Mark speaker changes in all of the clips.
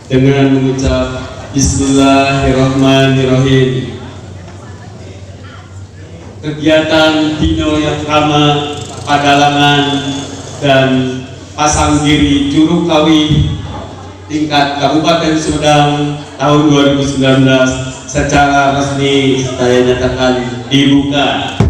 Speaker 1: dengan mengucap Bismillahirrahmanirrahim. Kegiatan Dino yang Rama Padalangan dan Pasanggiri Curug Kawi tingkat Kabupaten Sumedang tahun 2019 secara resmi saya nyatakan dibuka.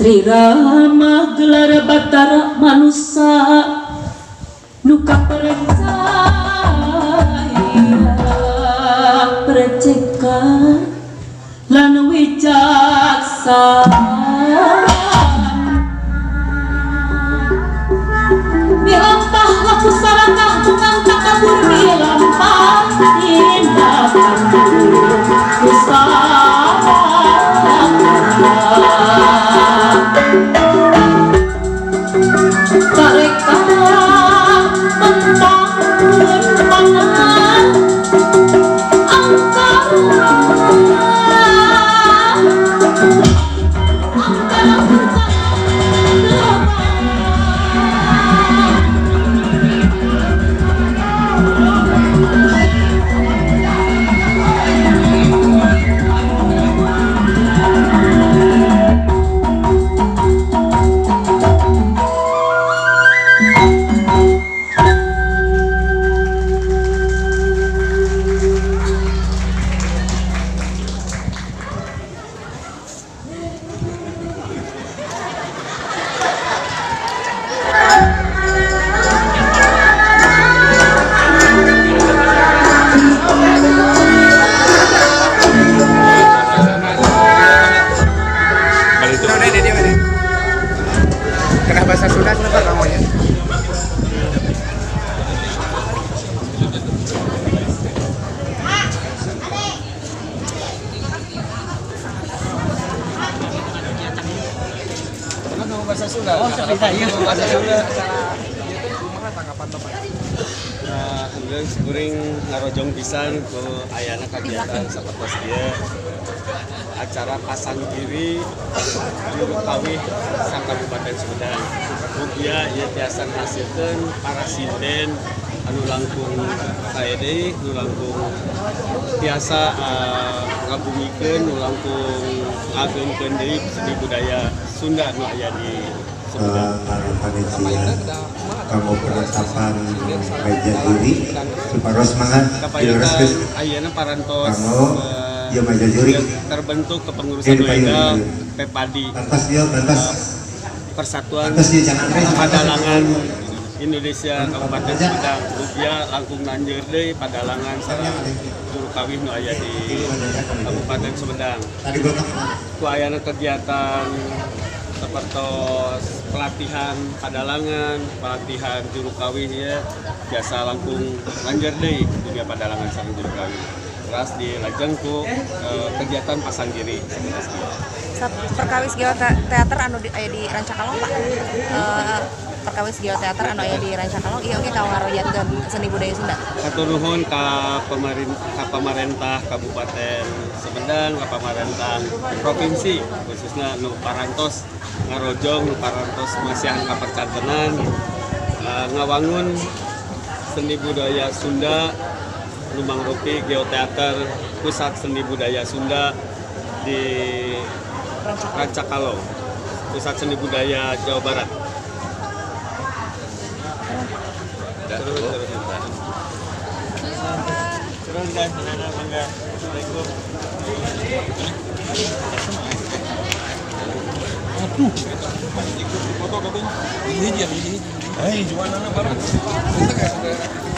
Speaker 2: Sri Rama gelar Batara manusia nuka percaya lan wijaksana milampah laku sarakah tukang takabur milampah indah mereka mentang pangan
Speaker 3: Kena bahasa Sunda kenapa namanya? Kenapa bahasa Sunda? Oh, bisa ya. Bahasa Sunda. Tanggapan Bapak.
Speaker 1: Nah, kemudian sekuring ngarojong pisan ke ayana kegiatan sapertos dia acara pasang kiri Juru Kawih sang Kabupaten Sumedang. Mugia ieu tiasa ngahasilkeun para sinden anu langkung sae deui, nu langkung tiasa ngabungikeun, nu langkung ngagengkeun deui seni budaya Sunda nu aya di Sumedang.
Speaker 4: Para panitia kamu penetapan meja juri supaya semangat
Speaker 1: Kapayatan ayeuna parantos
Speaker 4: ya meja juri
Speaker 1: terbentuk kepengurusan legal Pepadi Persatuan Padalangan Indonesia Kabupaten Sumedang. Mugia langkung nanjeur deui padalangan sareng juru kawih nu aya di Kabupaten Sumedang. Ku ayana kegiatan sepertos pelatihan padalangan, pelatihan juru kawih ya biasa langkung lanjur deui dunia padalangan sareng juru kawih. Terus dilajengku kegiatan pasang kiri.
Speaker 5: Perkawis geoteater anu aya di Rancakalong Pak. Perkawis geoteater anu aya di Rancakalong ieu oge kawarojatkeun seni budaya Sunda. Hatur
Speaker 1: nuhun ka pemerintah Kabupaten Sumedang, ka pemerintah provinsi khususnya nu parantos ngarojong, nu parantos masihan kapercantenan ngawangun seni budaya Sunda nu mangrupi geoteater pusat seni budaya Sunda di Rancakalong, pusat seni budaya Jawa Barat. Terus guys, mangga. Assalamualaikum.
Speaker 3: Aduh. Foto katanya. Ini dia. Jualan apa?